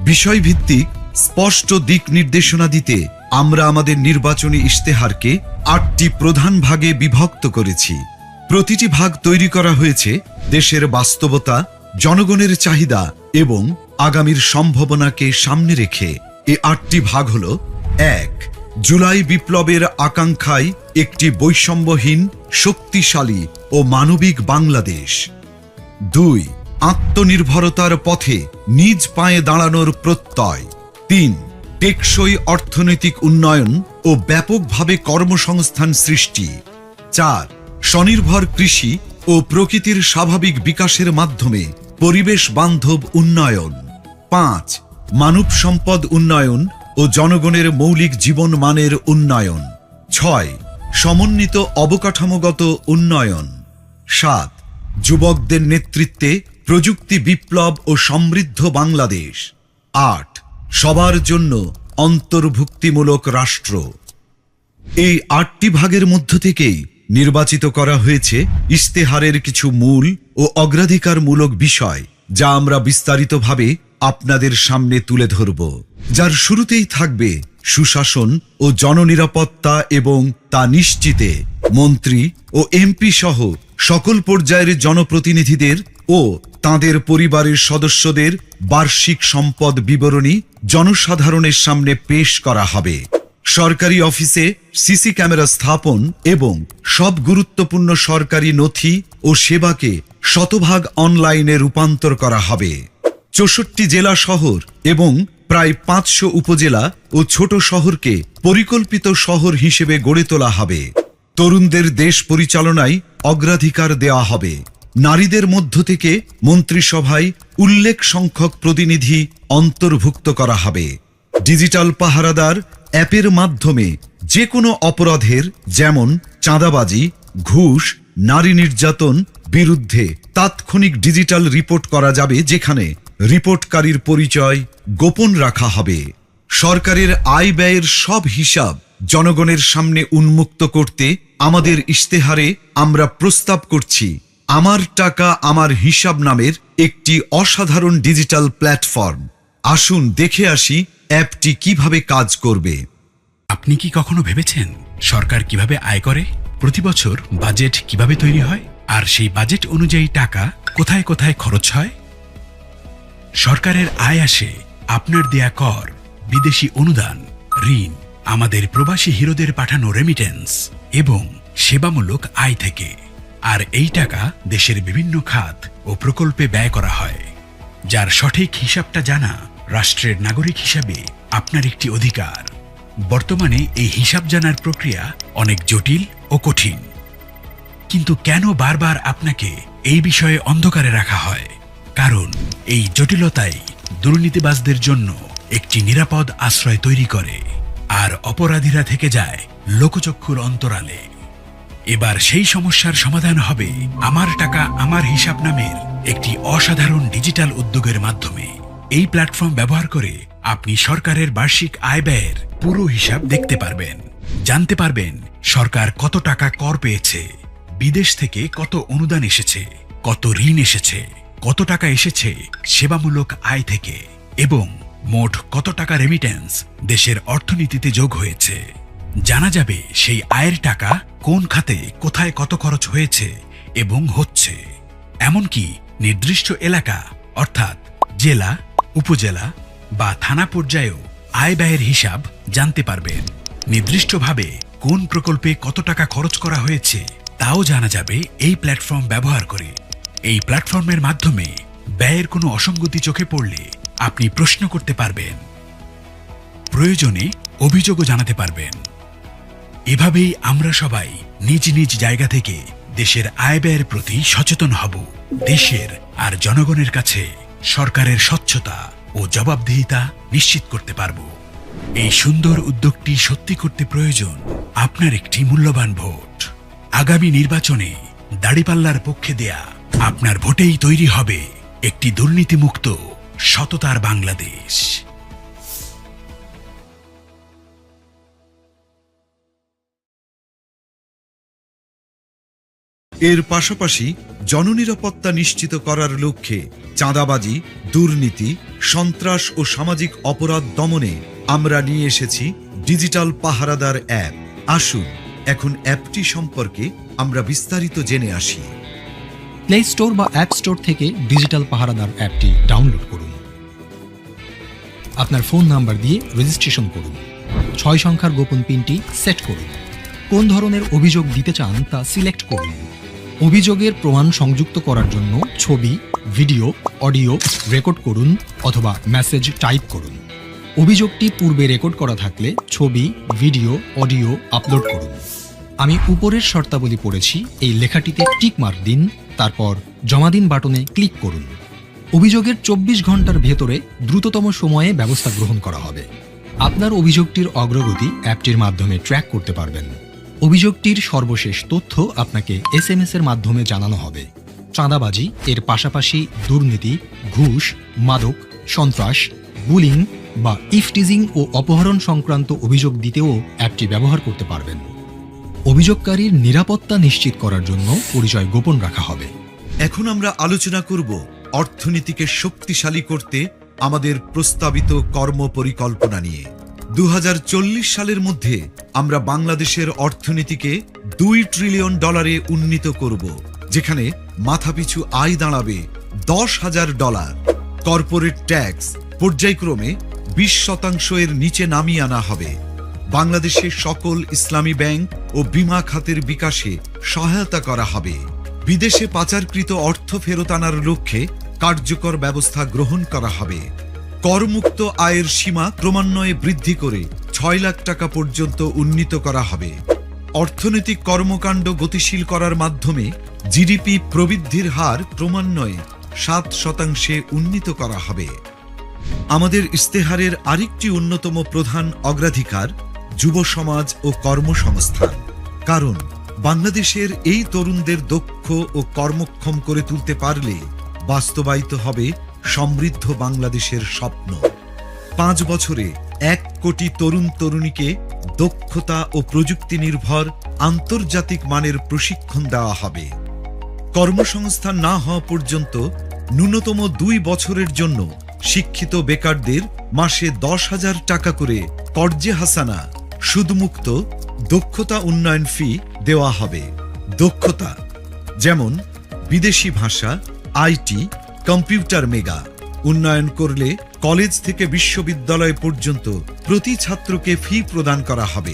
বিষয়ভিত্তিক স্পষ্ট দিক নির্দেশনা দিতে আমরা আমাদের নির্বাচনী ইশতেহারকে ৮টি প্রধান ভাগে বিভক্ত করেছি। প্রতিটি ভাগ তৈরি করা হয়েছে দেশের বাস্তবতা, জনগণের চাহিদা এবং আগামীর সম্ভাবনাকে সামনে রেখে। এই ৮টি ভাগ হল: ১. জুলাই বিপ্লবের আকাঙ্ক্ষায় একটি বৈষম্যহীন, শক্তিশালী ও মানবিক বাংলাদেশ। ২. আত্মনির্ভরতার পথে নিজ পায়ে দাঁড়ানোর প্রত্যয়। ৩. টেকসই অর্থনৈতিক উন্নয়ন ও ব্যাপকভাবে কর্মসংস্থান সৃষ্টি। ৪. স্বনির্ভর কৃষি ও প্রকৃতির স্বাভাবিক বিকাশের মাধ্যমে পরিবেশ বান্ধব উন্নয়ন। ৫. মানব সম্পদ উন্নয়ন ও জনগণের মৌলিক জীবন মানের উন্নয়ন। ৬. সমন্বিত অবকাঠামোগত উন্নয়ন। ৭. যুবকদের নেতৃত্বে প্রযুক্তি বিপ্লব ও সমৃদ্ধ বাংলাদেশ। ৮. সবার জন্য অন্তর্ভুক্তিমূলক রাষ্ট্র। এই ৮টি ভাগের মধ্য থেকেই নির্বাচিত করা হয়েছে ইশতেহারের কিছু মূল ও অগ্রাধিকারমূলক বিষয়, যা আমরা বিস্তারিতভাবে আপনাদের সামনে তুলে ধরব। যার শুরুতেই থাকবে সুশাসন ও জননিরাপত্তা এবং তা নিশ্চিতে মন্ত্রী ও এমপি সহ সকল পর্যায়ের জনপ্রতিনিধিদের ও তাঁদের পরিবারের সদস্যদের বার্ষিক সম্পদ বিবরণী জনসাধারণের সামনে পেশ করা হবে। সরকারি অফিসে সিসি ক্যামেরা স্থাপন এবং সব গুরুত্বপূর্ণ সরকারি নথি ও সেবাকে শতভাগ অনলাইনে রূপান্তর করা হবে। ৬৪ জেলা শহর এবং প্রায় ৫০০ উপজেলা ও ছোট শহরকে পরিকল্পিত শহর হিসেবে গড়ে তোলা হবে। তরুণদের দেশ পরিচালনায় অগ্রাধিকার দেওয়া হবে। নারীদের মধ্য থেকে মন্ত্রিসভায় উল্লেখ সংখ্যক প্রতিনিধি অন্তর্ভুক্ত করা হবে। ডিজিটাল পাহারাদার অ্যাপের মাধ্যমে যে কোনো অপরাধের, যেমন চাঁদাবাজি, ঘুষ, নারী নির্যাতন বিরুদ্ধে তাৎক্ষণিক ডিজিটাল রিপোর্ট করা যাবে, যেখানে রিপোর্টকারীর পরিচয় গোপন রাখা হবে। সরকারের আয় ব্যয়ের সব হিসাব জনগণের সামনে উন্মুক্ত করতে আমাদের ইশতেহারে আমরা প্রস্তাব করছি আমার টাকা আমার হিসাব নামের একটি অসাধারণ ডিজিটাল প্ল্যাটফর্ম। আসুন দেখে আসি অ্যাপটি কিভাবে কাজ করবে। আপনি কি কখনো ভেবেছেন সরকার কিভাবে আয় করে? প্রতি বছর বাজেট কিভাবে তৈরি হয়, আর সেই বাজেট অনুযায়ী টাকা কোথায় কোথায় খরচ হয়? সরকারের আয় আসে আপনার দেয়া কর, বিদেশি অনুদান, ঋণ, আমাদের প্রবাসী হিরোদের পাঠানো রেমিটেন্স এবং সেবামূলক আয় থেকে। আর এই টাকা দেশের বিভিন্ন খাত ও প্রকল্পে ব্যয় করা হয়। যার সঠিক হিসাবটা জানা রাষ্ট্রের নাগরিক হিসাবে আপনার একটি অধিকার। বর্তমানে এই হিসাব জানার প্রক্রিয়া অনেক জটিল ও কঠিন, কিন্তু কেন বারবার আপনাকে এই বিষয়ে অন্ধকারে রাখা হয়? কারণ এই জটিলতাই দুর্নীতিবাজদের জন্য একটি নিরাপদ আশ্রয় তৈরি করে, আর অপরাধীরা থেকে যায় লোকচক্ষুর অন্তরালে। এবার সেই সমস্যার সমাধান হবে আমার টাকা আমার হিসাব নামের একটি অসাধারণ ডিজিটাল উদ্যোগের মাধ্যমে। এই প্ল্যাটফর্ম ব্যবহার করে আপনি সরকারের বার্ষিক আয় ব্যয়ের পুরো হিসাব দেখতে পারবেন, জানতে পারবেন সরকার কত টাকা কর পেয়েছে, বিদেশ থেকে কত অনুদান এসেছে, কত ঋণ এসেছে, কত টাকা এসেছে সেবামূলক আয় থেকে, এবং মোট কত টাকা রেমিটেন্স দেশের অর্থনীতিতে যোগ হয়েছে। জানা যাবে সেই আয়ের টাকা কোন খাতে কোথায় কত খরচ হয়েছে এবং হচ্ছে। এমনকি নির্দিষ্ট এলাকা অর্থাৎ জেলা, উপজেলা বা থানা পর্যায়েও আয় ব্যয়ের হিসাব জানতে পারবেন। নির্দিষ্টভাবে কোন প্রকল্পে কত টাকা খরচ করা হয়েছে তাও জানা যাবে এই প্ল্যাটফর্ম ব্যবহার করে। এই প্ল্যাটফর্মের মাধ্যমে ব্যয়ের কোনো অসঙ্গতি চোখে পড়লে আপনি প্রশ্ন করতে পারবেন, প্রয়োজনে অভিযোগও জানাতে পারবেন। এভাবেই আমরা সবাই নিজ নিজ জায়গা থেকে দেশের আয় ব্যয়ের প্রতি সচেতন হব। দেশের আর জনগণের কাছে সরকারের স্বচ্ছতা ও জবাবদিহিতা নিশ্চিত করতে পারব। এই সুন্দর উদ্যোগটি সত্যি করতে প্রয়োজন আপনার একটি মূল্যবান ভোট। আগামী নির্বাচনে দাড়িপাল্লার পক্ষে দেয়া আপনার ভোটেই তৈরি হবে একটি দুর্নীতিমুক্ত সততার বাংলাদেশ। এর পাশাপাশি জননিরাপত্তা নিশ্চিত করার লক্ষ্যে চাঁদাবাজি, দুর্নীতি, সন্ত্রাস ও সামাজিক অপরাধ দমনে আমরা নিয়ে এসেছি ডিজিটাল পাহারাদার অ্যাপ। আসুন এখন অ্যাপটি সম্পর্কে আমরা বিস্তারিত জেনে আসি। প্লে স্টোর বা অ্যাপ স্টোর থেকে ডিজিটাল পাহারাদার অ্যাপটি ডাউনলোড করুন। আপনার ফোন নাম্বার দিয়ে রেজিস্ট্রেশন করুন। 6 সংখ্যার গোপন পিনটি সেট করুন। কোন ধরনের অভিযোগ দিতে চান তা সিলেক্ট করুন। অভিযোগের প্রমাণ সংযুক্ত করার জন্য ছবি, ভিডিও, অডিও রেকর্ড করুন অথবা মেসেজ টাইপ করুন। অভিযোগটি পূর্বে রেকর্ড করা থাকলে ছবি, ভিডিও, অডিও আপলোড করুন। আমি উপরের শর্তাবলী পড়েছি, এই লেখাটিতে টিক মার্ক দিন, তারপর জমা দিন বাটনে ক্লিক করুন। অভিযোগের 24 ঘন্টার ভেতরে দ্রুততম সময়ে ব্যবস্থা গ্রহণ করা হবে। আপনার অভিযোগটির অগ্রগতি অ্যাপটির মাধ্যমে ট্র্যাক করতে পারবেন। অভিযোগটির সর্বশেষ তথ্য আপনাকে SMS এর মাধ্যমে জানানো হবে। চাঁদাবাজি এর পাশাপাশি দুর্নীতি, ঘুষ, মাদক, সন্ত্রাস, বুলিং বা ইফটিজিং ও অপহরণ সংক্রান্ত অভিযোগ দিতেও অ্যাপটি ব্যবহার করতে পারবেন। অভিযোগকারীর নিরাপত্তা নিশ্চিত করার জন্য পরিচয় গোপন রাখা হবে। এখন আমরা আলোচনা করব অর্থনীতিকে শক্তিশালী করতে আমাদের প্রস্তাবিত কর্ম পরিকল্পনা নিয়ে। 2040 সালের মধ্যে আমরা বাংলাদেশের অর্থনীতিকে $2 ট্রিলিয়ন উন্নীত করব, যেখানে মাথাপিছু আয় দাঁড়াবে $10,000। কর্পোরেট ট্যাক্স পর্যায়ক্রমে 20% এর নিচে নামিয়ে আনা হবে। বাংলাদেশের সকল ইসলামী ব্যাংক ও বীমা খাতের বিকাশে সহায়তা করা হবে। বিদেশে পাচারকৃত অর্থ ফেরত আনার লক্ষ্যে কার্যকর ব্যবস্থা গ্রহণ করা হবে। করমুক্ত আয়ের সীমা ক্রমান্বয়ে বৃদ্ধি করে 6 লাখ টাকা পর্যন্ত উন্নীত করা হবে। অর্থনৈতিক কর্মকাণ্ড গতিশীল করার মাধ্যমে জিডিপি প্রবৃদ্ধির হার ক্রমান্বয়ে 7% উন্নীত করা হবে। আমাদের ইস্তেহারের আরেকটি অন্যতম প্রধান অগ্রাধিকার যুব সমাজ ও কর্মসংস্থান। কারণ বাংলাদেশের এই তরুণদের দক্ষ ও কর্মক্ষম করে তুলতে পারলে বাস্তবায়িত হবে সমৃদ্ধ বাংলাদেশের স্বপ্ন। 5 বছরে 1 কোটি তরুণ তরুণীকে দক্ষতা ও প্রযুক্তি নির্ভর আন্তর্জাতিক মানের প্রশিক্ষণ দেওয়া হবে। কর্মসংস্থান না হওয়া পর্যন্ত ন্যূনতম 2 বছরের জন্য শিক্ষিত বেকারদের মাসে 10,000 টাকা করে কর্জে হাসানা সুদমুক্ত দক্ষতা উন্নয়ন ফি দেওয়া হবে। দক্ষতা যেমন বিদেশি ভাষা, আইটি, কম্পিউটার মেগা উন্নয়ন করলে কলেজ থেকে বিশ্ববিদ্যালয় পর্যন্ত প্রতি ছাত্রকে ফি প্রদান করা হবে।